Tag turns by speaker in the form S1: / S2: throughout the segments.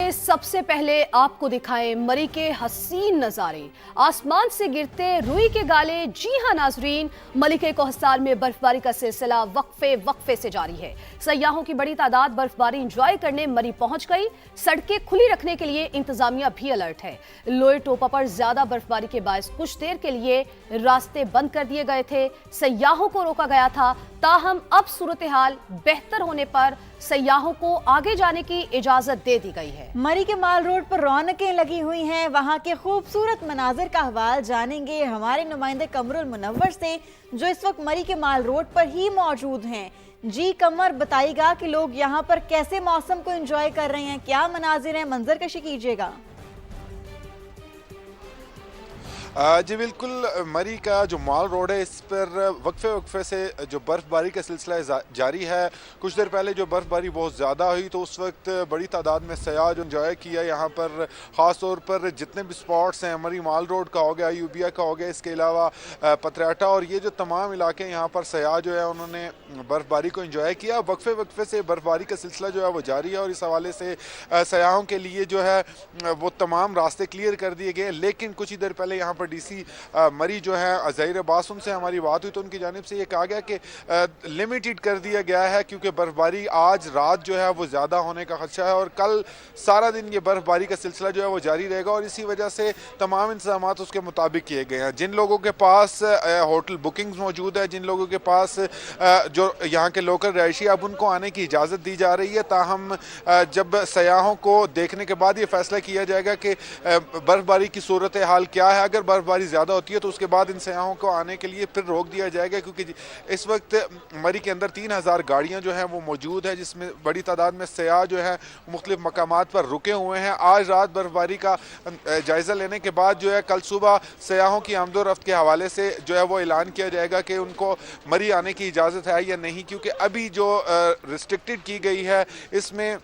S1: आइए सबसे पहले आपको दिखाएं मरी के हसीन नजारे। आसमान से गिरते रुई के गाले। जी हां नाजरीन, मलिके कोहस्तार में बर्फबारी का सिलसिला वक्फे से जारी है। सयाहों की बड़ी तादाद बर्फबारी एंजॉय करने मरी पहुंच गई। सड़कें खुली रखने के लिए इंतजामिया भी अलर्ट है। लोए टोपा पर ज्यादा बर्फबारी के बायस कुछ देर के लिए रास्ते बंद कर दिए गए थे। सयाहों को रोका गया था, ताहम अब सूरत हाल बेहतर होने पर सयाहों को आगे जाने की इजाजत दे दी गई है।
S2: मरी के माल रोड पर रौनकें लगी हुई हैं। वहां के खूबसूरत मनाजिर का हवाल जानेंगे हमारे नुमाइंदे कमरुल मुनव्वर से, जो इस वक्त मरी के माल रोड पर ही मौजूद हैं। जी कमर, बताइएगा कि लोग यहाँ पर कैसे मौसम को एंजॉय कर रहे हैं, क्या मनाजिर हैं, मंजर कशी कीजिएगा।
S3: जी बिल्कुल, मरी का जो माल रोड है इस पर वक्फे से जो बर्फ़बारी का सिलसिला जारी है। कुछ देर पहले जो बर्फ़बारी बहुत ज़्यादा हुई तो उस वक्त बड़ी तादाद में सयाह जो इंजॉय किया यहाँ पर। ख़ास तौर पर जितने भी स्पॉट्स हैं, मरी माल रोड का हो गया, यूबिया का हो गया, इसके अलावा पतराटा और ये जो तमाम इलाके यहाँ पर सयाह जो है उन्होंने बर्फ़बारी को इंजॉय किया। वक्फे से बर्फ़बारी का सिलसिला जो है वो जारी है और इस हवाले से सयाहों के लिए जो है वो तमाम रास्ते क्लियर कर दिए गए। लेकिन कुछ ही देर पहले यहाँ पर डीसी मरी जो है ज़हीर अब्बास, उनसे हमारी बात हुई तो उनकी जानिब से ये कहा गया कि लिमिटेड कर दिया गया है क्योंकि बर्फबारी आज रात जो है वो ज़्यादा होने का खदशा है और कल सारा दिन ये बर्फबारी का सिलसिला जो है वो जारी रहेगा और इसी वजह से तमाम इंतजाम उसके मुताबिक किए गए हैं। जिन लोगों के पास होटल बुकिंग्स मौजूद है, जिन लोगों के पास जो यहाँ के लोकल रहायशी, अब उनको आने की इजाज़त दी जा रही है। ताहम जब सयाहों को देखने के बाद ये फैसला किया जाएगा कि बर्फबारी की सूरत हाल क्या है। अगर बर्फबारी ज़्यादा होती है तो उसके बाद इन सयाहों को आने के लिए फिर रोक दिया जाएगा क्योंकि इस वक्त मरी के अंदर 3000 गाड़ियाँ जो हैं वो मौजूद है, जिसमें बड़ी तादाद में सयाह जो है मुख्तलिफ मकामात पर रुके हुए हैं। आज रात बर्फबारी का जायज़ा लेने के बाद जो है कल सुबह सयाहों की आमदोरफ्त के हवाले से जो है वो ऐलान किया जाएगा कि उनको मरी आने की इजाज़त है या नहीं, क्योंकि अभी जो रिस्ट्रिक्टेड की गई है इसमें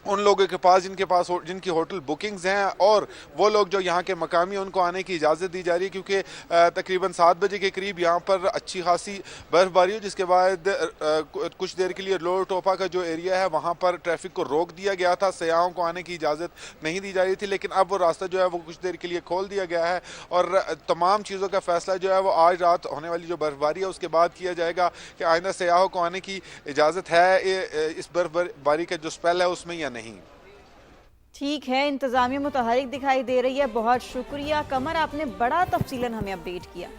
S3: उन लोगों के पास जिनकी होटल बुकिंग्स हैं और वो लोग जो यहाँ के मकामी हैं उनको आने की इजाज़त दी जा रही है क्योंकि तकरीबन 7 बजे के करीब यहाँ पर अच्छी खासी बर्फबारी हो, जिसके बाद कुछ देर के लिए लोअर टोपा का जो एरिया है वहाँ पर ट्रैफिक को रोक दिया गया था। सयाहों को आने की इजाज़त नहीं दी जा रही थी, लेकिन अब वो रास्ता जो है वो कुछ देर के लिए खोल दिया गया है और तमाम चीज़ों का फैसला जो है वो आज रात होने वाली जो बर्फबारी है उसके बाद किया जाएगा कि आइंदा सयाहों को आने की इजाज़त है इस बर्फबारी का जो स्पेल है उसमें या नहीं।
S2: ठीक है, इंतजामिया मुतहरिक दिखाई दे रही है। बहुत शुक्रिया कमर, आपने बड़ा तफसीलन हमें अपडेट किया।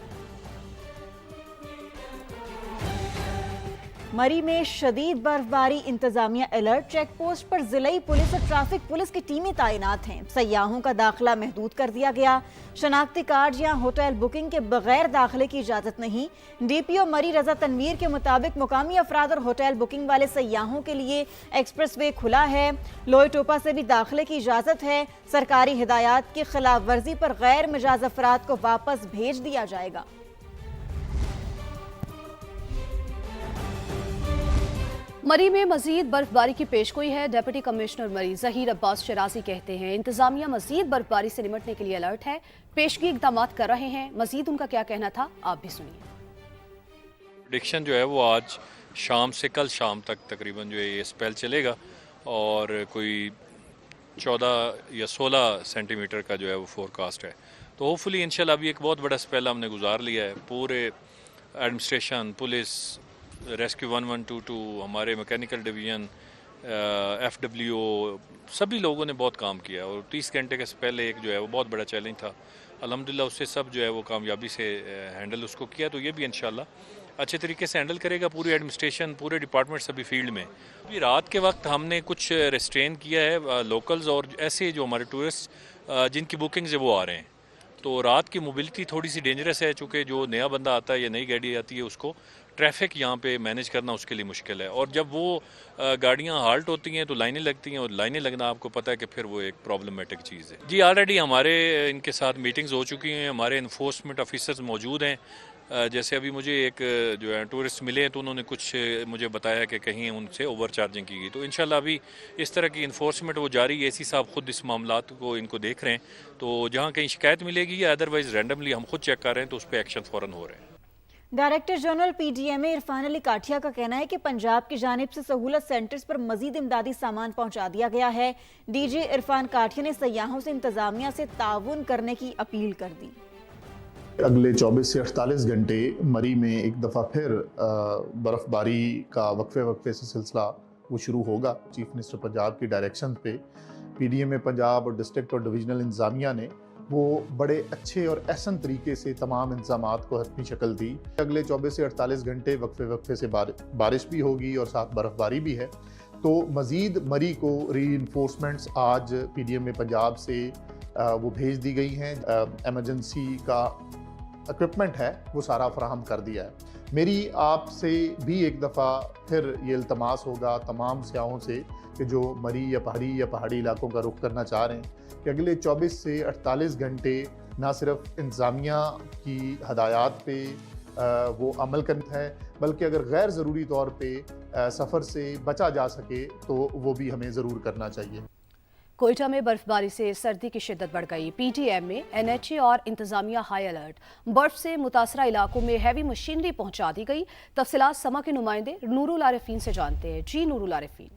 S2: मरी में शदीद बर्फबारी, इंतजामिया अलर्ट। चेक पोस्ट पर जिले पुलिस और ट्रैफिक पुलिस की टीमें तैनात हैं। सयाहों का दाखिला महदूद कर दिया गया। शनाख्ती कार्ड या होटल बुकिंग के बगैर दाखिले की इजाजत नहीं। डीपीओ मरी रजा तनवीर के मुताबिक मुकामी अफराद और होटल बुकिंग वाले सयाहों के लिए एक्सप्रेस वे खुला है। लोए टोपा से भी दाखिले की इजाजत है। सरकारी हिदायत की खिलाफ वर्जी पर गैर मिजाज अफराद को वापस भेज दिया जाएगा।
S1: मरी में मजीद बर्फबारी की पेशगोई है। डिप्टी कमिश्नर मरी ज़हीर अब्बास शराजी कहते हैं इंतजामिया मजीद बर्फबारी से निपटने के लिए अलर्ट है, पेशगी इकदाम कर रहे हैं। मजीद उनका क्या कहना था, आप भी सुनिए।
S4: प्रेडिक्शन जो है वो आज शाम से कल शाम तक तकरीबन जो है ये स्पेल चलेगा और कोई 14 या 16 सेंटीमीटर का जो है वो फोरकास्ट है। तो होपफुली इंशाल्लाह अभी एक बहुत बड़ा स्पेल हमने गुजार लिया है। पूरे एडमिनिस्ट्रेशन, पुलिस, रेस्क्यू 1122, हमारे मैकेनिकल डिवीज़न, FWO, सभी लोगों ने बहुत काम किया और 30 घंटे के पहले एक जो है वो बहुत बड़ा चैलेंज था। अल्हम्दुलिल्लाह उससे सब जो है वो कामयाबी से हैंडल उसको किया, तो ये भी इंशाल्लाह अच्छे तरीके से हैंडल करेगा पूरी एडमिनिस्ट्रेशन, पूरे डिपार्टमेंट सभी फील्ड में। अभी रात के वक्त हमने कुछ रेस्ट्रेन किया है लोकल्स और ऐसे जो हमारे टूरिस्ट जिनकी बुकिंग्स है वो आ रहे हैं। तो रात की मोबिलिटी थोड़ी सी डेंजरस है, चूँकि जो नया बंदा आता है या नई गाड़ी आती है उसको ट्रैफिक यहाँ पे मैनेज करना उसके लिए मुश्किल है और जब वो गाड़ियाँ हाल्ट होती हैं तो लाइनें लगती हैं और लाइनें लगना आपको पता है कि फिर वो एक प्रॉब्लमेटिक चीज़ है। जी ऑलरेडी हमारे इनके साथ मीटिंग्स हो चुकी हैं, हमारे इन्फोर्समेंट ऑफिसर्स मौजूद हैं। जैसे अभी मुझे एक जो है टूरिस्ट मिले हैं तो उन्होंने कुछ मुझे बताया कि कहीं उनसे ओवर चार्जिंग की गई, तो इंशाल्लाह अभी इस तरह की इन्फोर्समेंट वो जारी है। एसी साहब खुद इस मामलात को इनको देख रहे हैं, तो जहाँ कहीं शिकायत मिलेगी या अदरवाइज़ रैंडमली हम खुद चेक कर रहे हैं तो उस पर एक्शन फ़ौरन हो रहे हैं।
S2: Director general PDMA Irfan Ali Kathia का कहना है कि पंजाब की जानिब से सहूलत सेंटर्स पर मजीद इमदादी सामान पहुंचा दिया गया है। डीजी इरफान काठिया ने सयाहों से इंतजामिया से ताउन करने की अपील कर दी।
S5: अगले 24 से 48 घंटे मरी में एक दफ़ा फिर बर्फ़बारी का वक्फे से सिलसिला वो शुरू होगा। चीफ मिनिस्टर पंजाब की डायरेक्शन पे पीडीएमए पंजाब और डिस्ट्रिक्ट और डिवीजनल इंतजामिया ने वो बड़े अच्छे और एहसन तरीके से तमाम इंतजामात को हतमी शक्ल दी। अगले 24 से 48 घंटे वक्फे से बारिश भी होगी और साथ बर्फ़बारी भी है, तो मज़ीद मरी को रीइंफोर्समेंट्स आज पीडीएमए पंजाब से वो भेज दी गई हैं। एमरजेंसी का इक्विपमेंट है वो सारा फराहम कर दिया है। मेरी आपसे भी एक दफ़ा फिर ये इल्तमास होगा तमाम सियाहों से कि जो मरी या पहाड़ी इलाकों का रुख करना चाह रहे हैं कि अगले 24 से 48 घंटे ना सिर्फ इंतज़ामिया की हदायत पे वो अमल करना है, बल्कि अगर गैर ज़रूरी तौर पे सफ़र से बचा जा सके तो वो भी हमें ज़रूर करना चाहिए।
S1: कोयटा में बर्फबारी से सर्दी की शिद्दत बढ़ गई। पीटीएम में एनएचए और इंतजामिया हाई अलर्ट। बर्फ से मुतासरा इलाकों में हैवी मशीनरी पहुंचा दी गई। तफसीलात समा के नुमाइंदे नूरुल आरिफीन से जानते हैं। जी नूरुल आरिफीन।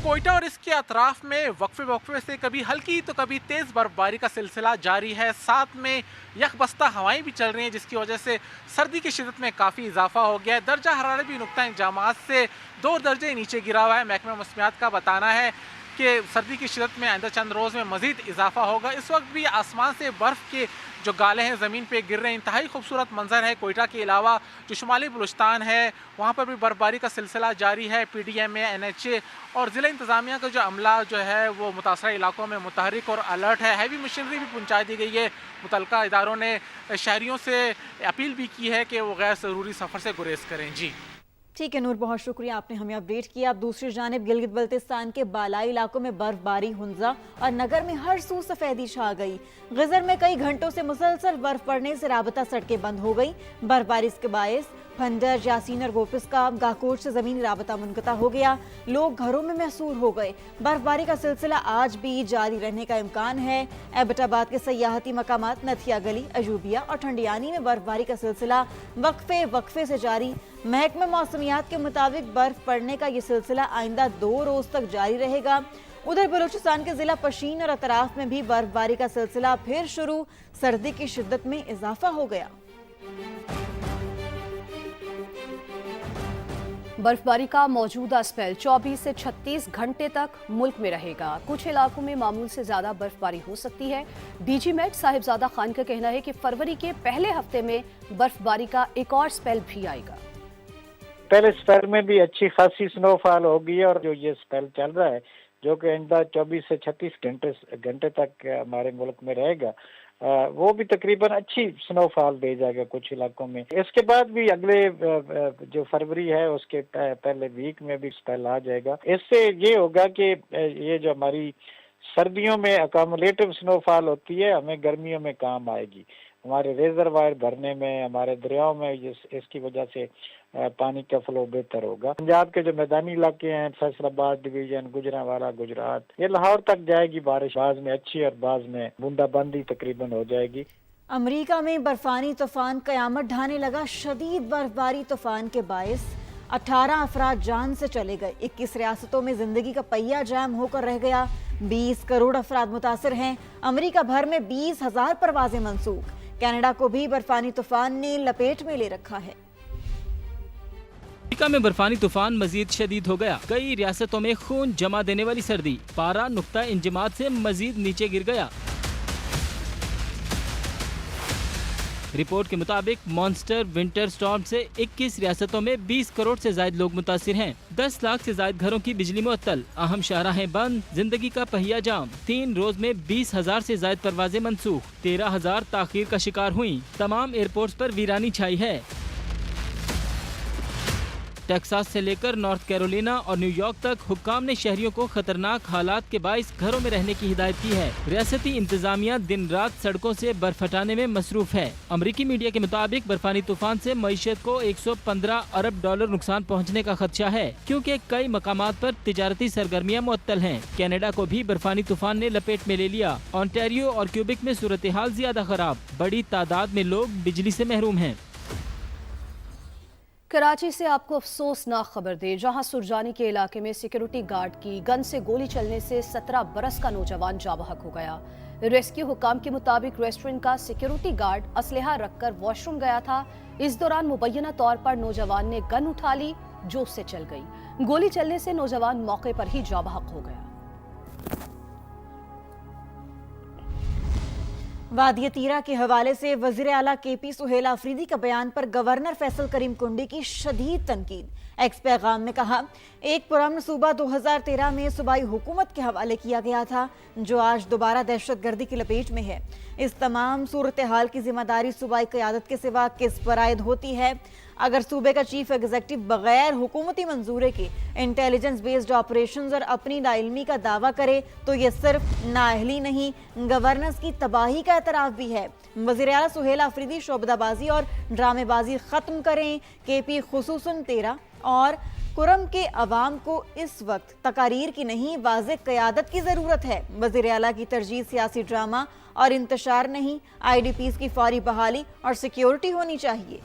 S6: कोयटा और इसके अतराफ में वक्फे से कभी हल्की तो कभी तेज़ बर्फबारी का सिलसिला जारी है। साथ में यकबस्ता हवाएं भी चल रही हैं, जिसकी वजह से सर्दी की शिद्दत में काफ़ी इजाफा हो गया है। दर्जा हरारत भी नुक्ता इंजामात से 2 दर्जे नीचे गिरा हुआ है। महकमा मौसमियात का बताना है कि सर्दी की शिद्दत में आइंदा चंद रोज़ में मज़ीद इजाफा होगा। इस वक्त भी आसमान से बर्फ़ के जो गाले हैं ज़मीन पे गिर रहे हैं। इंतहाई खूबसूरत मंजर है। कोयटा के अलावा जो शुमाली बलूचिस्तान है वहाँ पर भी बर्फबारी का सिलसिला जारी है। पीडीएमए, एनएचए और ज़िला इंतज़ामिया का जो अमला जो है वो मुतासरा इलाकों में मुतहरिक और अलर्ट है। हैवी मशीनरी भी पहुँचा दी गई है। मुतल्लिका इदारों ने शहरियों से अपील भी की है कि वो गैर ज़रूरी सफ़र से गुरेज करें। जी
S2: ठीक है नूर, बहुत शुक्रिया, आपने हमें अपडेट किया। अब दूसरी जानिब गिलगित बल्तिस्तान के बालाई इलाकों में बर्फबारी, हुंजा और नगर में हर सू सफेदी छा गई। गिजर में कई घंटों से मुसलसल बर्फ पड़ने से राबता सड़कें बंद हो गई। बर्फबारी के बायस फंडर, यासीन और गोपिस का गाकोट से जमीनी राबता मुनक़ता हो गया। लोग घरों में महसूर हो गए। बर्फबारी का सिलसिला आज भी जारी रहने का इम्कान है। एबटाबाद के सयाहती मकामात नथिया गली, अजूबिया और ठंडियानी में बर्फबारी का सिलसिला वक्फे से जारी। महकमा मौसमियात के मुताबिक बर्फ पड़ने का ये सिलसिला आइंदा 2 रोज तक जारी रहेगा। उधर बलूचिस्तान के जिला पशीन और अतराफ में भी बर्फबारी का सिलसिला फिर शुरू। सर्दी की शिद्दत में इजाफा हो गया।
S1: बर्फबारी का मौजूदा स्पेल 24 से 36 घंटे तक मुल्क में रहेगा। कुछ इलाकों में मामूल से ज्यादा बर्फबारी हो सकती है। डीजी मेट साहिबजादा खान का कहना है कि फरवरी के पहले हफ्ते में बर्फबारी का एक और स्पेल भी आएगा।
S7: पहले स्पेल में भी अच्छी खासी स्नोफॉल होगी और जो ये स्पेल चल रहा है जो कि आइंदा 24 से 36 घंटे तक हमारे मुल्क में रहेगा, वो भी तकरीबन अच्छी स्नोफॉल दे जाएगा कुछ इलाकों में। इसके बाद भी अगले जो फरवरी है उसके पहले वीक में भी स्पेल आ जाएगा। इससे ये होगा कि ये जो हमारी सर्दियों में अकोमोलेटिव स्नोफॉल होती है हमें गर्मियों में काम आएगी। हमारे रिजर्वायर भरने में, हमारे दरियाओं में इसकी वजह से पानी का फ्लो बेहतर होगा। पंजाब के जो मैदानी इलाके हैं, फैसलाबाद डिवीजन, गुजरांवाला, गुजरात, ये लाहौर तक जाएगी बारिश। बाज में अच्छी और बाज में बूंदाबांदी तकरीबन हो जाएगी।
S2: अमेरिका में बर्फानी तूफान कयामत ढाने लगा। शदीद बर्फबारी तूफान के बायस 18 अफराद जान से चले गए। 21 रियासतों में जिंदगी का पहिया जाम होकर रह गया। 20 करोड़ अफराद मुतासिर हैं। अमेरिका भर में 20,000 परवाजें मंसूख। कनाडा को भी बर्फानी तूफान ने लपेट में ले रखा है।
S8: अमेरिका में बर्फानी तूफान मजीद शदीद हो गया। कई रियासतों में खून जमा देने वाली सर्दी। पारा नुक्ता इंजमात से मजीद नीचे गिर गया। रिपोर्ट के मुताबिक मॉन्स्टर विंटर स्टॉर्म से 21 रियासतों में 20 करोड़ से ज्यादा लोग मुतासिर हैं। 10 लाख से ज्यादा घरों की बिजली मुअत्तल। अहम शाहराहें बंद। जिंदगी का पहिया जाम। 3 रोज में 20,000 से ज्यादा परवाजें मनसूख। 13,000 ताखीर का शिकार हुई। तमाम एयरपोर्ट्स पर वीरानी छाई है। टेक्सास से लेकर नॉर्थ कैरोलिना और न्यूयॉर्क तक हुक्काम ने शहरियों को खतरनाक हालात के बाइस घरों में रहने की हिदायत की है। रियासती इंतजामिया दिन रात सड़कों से बर्फ हटाने में मसरूफ है। अमरीकी मीडिया के मुताबिक बर्फानी तूफान से मईशत को 115 अरब डॉलर नुकसान पहुँचने का खदशा है, क्योंकि कई मकामात पर तिजारती सरगर्मियाँ मुअत्तल हैं। कनाडा को भी बर्फानी तूफान ने लपेट में ले लिया। ऑन्टेरियो और क्यूबिक में सूरत हाल ज्यादा खराब, बड़ी तादाद में लोग बिजली से महरूम हैं।
S1: कराची से आपको अफसोसनाक खबर दे, जहां सुरजानी के इलाके में सिक्योरिटी गार्ड की गन से गोली चलने से 17 बरस का नौजवान जाबहक हो गया। रेस्क्यू हुकाम के मुताबिक रेस्टोरेंट का सिक्योरिटी गार्ड असलहा रखकर वॉशरूम गया था। इस दौरान मुबैना तौर पर नौजवान ने गन उठा ली, जो उससे चल गई। गोली चलने से नौजवान मौके पर ही जाबहक हो गया।
S2: वादिया तीरा के हवाले से वज़ीर आला KP सुहेल आफरीदी का बयान पर गवर्नर फैसल करीम कुंडी की शदीद तनकीद। एक्स पैगाम में कहा, एक पुरअमन सूबा 2013 में सूबाई हुकूमत के हवाले किया गया था, जो आज दोबारा दहशतगर्दी की लपेट में है। इस तमाम सूरत हाल की जिम्मेदारी सूबाई क़यादत के सिवा किस पर आयद होती है? अगर सूबे का चीफ एग्जीक्यूटिव बगैर हुकूमती मंजूरे के इंटेलिजेंस बेस्ड ऑपरेशंस और अपनी नाइल्मी का दावा करे तो ये सिर्फ नाअहली नहीं, गवर्नेंस की तबाही का एतराफ़ भी है। वज़ीर आला सुहेल आफरीदी शोबदाबाजी और ड्रामेबाजी ख़त्म करें। KP खुसूसन 13 और कुरम के अवाम को इस वक्त तकारीर की नहीं, वाज़ेह क़यादत की ज़रूरत है। वज़ीर आला की तरजीह सियासी ड्रामा और इंतशार नहीं, IDPs की फौरी बहाली और सिक्योरिटी होनी चाहिए।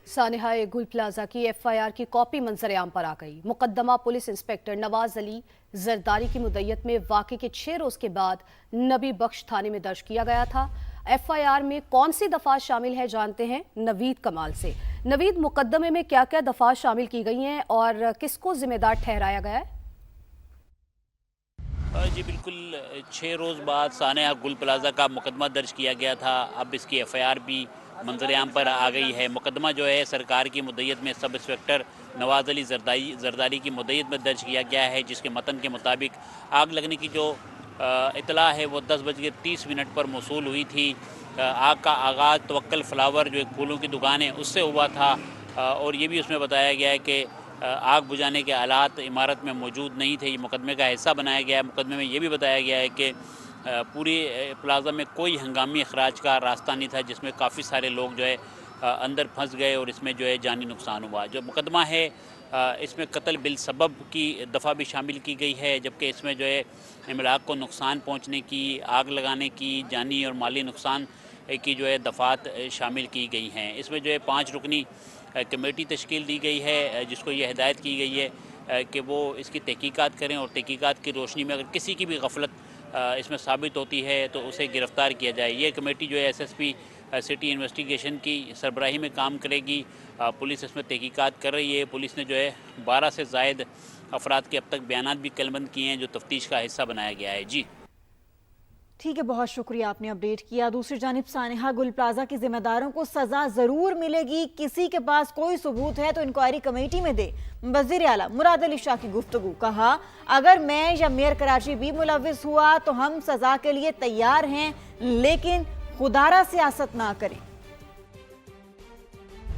S1: सानिहाए गुल प्लाजा की FIR की कॉपी मंजर-ए-आम पर आ गई। मुकद्दमा पुलिस इंस्पेक्टर नवाज अली जरदारी की मुद्दत में वाक़े के 6 रोज के बाद नबी बख्श थाने में दर्ज किया गया था। FIR में कौन सी दफा शामिल है, जानते हैं नवीद कमाल से। नवीद, मुकद्दमे में क्या क्या दफा शामिल की गई हैं और किसको जिम्मेदार ठहराया गया है?
S9: जी बिल्कुल, 6 रोज़ बाद सानिहा गुल प्लाजा का मुकदमा दर्ज किया गया था। अब इसकी FIR भी मंजर-ए-आम पर आ गई है। मुकदमा जो है सरकार की मुद्दत में सब इंस्पेक्टर नवाज अली जरदारी की मुद्दत में दर्ज किया गया है, जिसके मतन के मुताबिक आग लगने की जो इतला है वो 10:30 पर मौसूल हुई थी। आग का आगाज़ तवक्कल फ्लावर जो एक फूलों की दुकान है उससे हुआ था, और ये भी उसमें बताया गया है कि आग बुझाने के आलात इमारत में मौजूद नहीं थे। ये मुकदमे का हिस्सा बनाया गया है। मुकदमे में ये भी बताया गया है कि पूरी प्लाजा में कोई हंगामी अखराज का रास्ता नहीं था, जिसमें काफ़ी सारे लोग जो है अंदर फंस गए और इसमें जो है जानी नुकसान हुआ। जो मुकदमा है इसमें कत्ल बिल सबब की दफ़ा भी शामिल की गई है, जबकि इसमें जो है इमलाक को नुकसान पहुंचने की, आग लगाने की, जानी और माली नुकसान की जो है दफ़ात शामिल की गई हैं। इसमें जो है 5 रुकनी कमेटी तश्कील दी गई है, जिसको ये हिदायत की गई है कि वो इसकी तहकीकात करें और तहकीकात की रोशनी में अगर किसी की भी गफलत इसमें साबित होती है तो उसे गिरफ़्तार किया जाए। ये कमेटी जो है SSP सिटी इन्वेस्टिगेशन की सरबराही में काम करेगी। पुलिस इसमें तहकीकात कर रही है। पुलिस ने जो है 12 से ज़ायद अफराद के अब तक बयानात भी कलमबंद किए हैं, जो तफ्तीश का हिस्सा बनाया गया है। जी
S2: ठीक है, बहुत शुक्रिया, आपने अपडेट किया। दूसरी जानिब सानिहा गुल प्लाजा के जिम्मेदारों को सजा जरूर मिलेगी। किसी के पास कोई सबूत है तो इंक्वायरी कमेटी में दे। वज़ीर आला मुराद अली शाह की गुफ्तगू, कहा अगर मैं या मेयर कराची भी मुलविस हुआ तो हम सजा के लिए तैयार हैं, लेकिन खुदारा सियासत ना करें।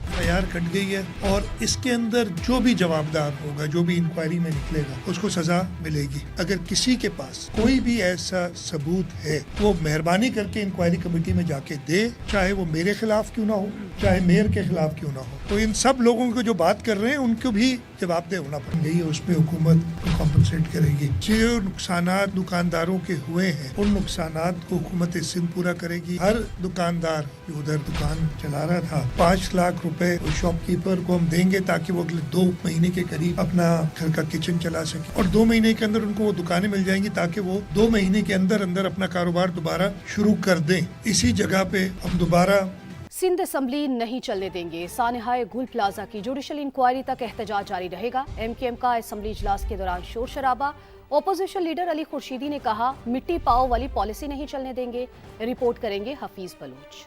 S10: FIR कट गई है और इसके अंदर जो भी जवाबदार होगा, जो भी इंक्वायरी में निकलेगा, उसको सजा मिलेगी। अगर किसी के पास कोई भी ऐसा सबूत है वो मेहरबानी करके इंक्वायरी कमेटी में जाके दे, चाहे वो मेरे खिलाफ क्यों ना हो, चाहे मेयर के खिलाफ क्यों ना हो। तो इन सब लोगों को जो बात कर रहे हैं उनको भी जवाबदेह होना पड़ेगा। उस पर हुकूमत कॉम्पनसेट करेगी। जो नुकसानात दुकानदारों के हुए हैं उन नुकसानात को हुकूमत सिंध पूरा करेगी। हर दुकानदार जो उधर दुकान चला रहा था 5 लाख रुपए शॉपकीपर को हम देंगे ताकि वो अगले 2 महीने के करीब अपना घर का किचन चला सके, और 2 महीने के अंदर उनको वो दुकानें मिल जाएंगी ताकि वो 2 महीने के अंदर अंदर अपना कारोबार दोबारा शुरू कर दें। इसी जगह पे हम दोबारा
S1: सिंध असम्बली नहीं चलने देंगे। सानिहाए गुल प्लाजा की जुडिशल इंक्वायरी तक एहतजाज जारी रहेगा। MKM का असम्बली इजलास के दौरान शोर शराबा। ओपोजिशन लीडर अली खुर्शीदी ने कहा मिट्टी पाओ वाली पॉलिसी नहीं चलने देंगे। रिपोर्ट करेंगे हफीज बलूच।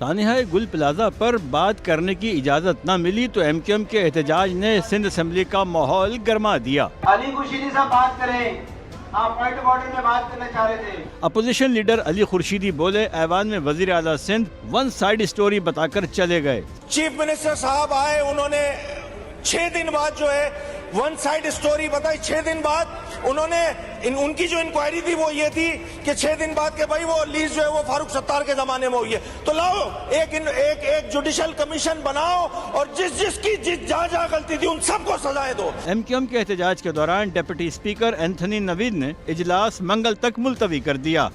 S11: सानिहाए गुल प्लाजा पर बात करने की इजाजत न मिली तो MKM के एहतजाज ने सिंध असम्बली का माहौल गर्मा दिया।
S12: अली खुर्शीदी साहब बात करें, आप पॉइंट ऑफ ऑर्डर में बात करना चाह रहे थे।
S11: अपोजिशन लीडर अली खुर्शीदी बोले, ऐवान में वजीर आला सिंध वन साइड स्टोरी बताकर चले गए।
S13: चीफ मिनिस्टर साहब आए, उन्होंने 6 दिन बाद जो है वन साइड स्टोरी बताई। 6 दिन बाद उन्होंने उनकी जो इंक्वायरी थी वो ये थी कि 6 दिन बाद के भाई वो लीज जो है वो फारूक सत्तार के जमाने में हुई है, तो लाओ एक जुडिशल कमीशन बनाओ और जिसकी जहाँ गलती थी उन सबको सजाएं दो।
S11: MQM के एहतजाज के दौरान डिप्टी स्पीकर एंथनी नवीद ने इजलास मंगल तक मुलतवी कर दिया।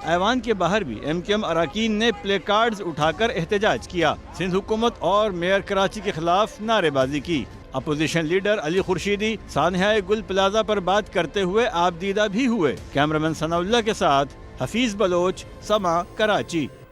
S11: ऐवान के बाहर भी MQM अरकान ने प्ले कार्ड्स उठाकर एहतजाज किया। सिंध हुकूमत और मेयर कराची के खिलाफ नारेबाजी की। अपोजिशन लीडर अली खुर्शीदी सानहा गुल प्लाजा पर बात करते हुए आपदीदा भी हुए। कैमरामैन सनाउल्लाह के साथ हफीज बलोच, समा, कराची।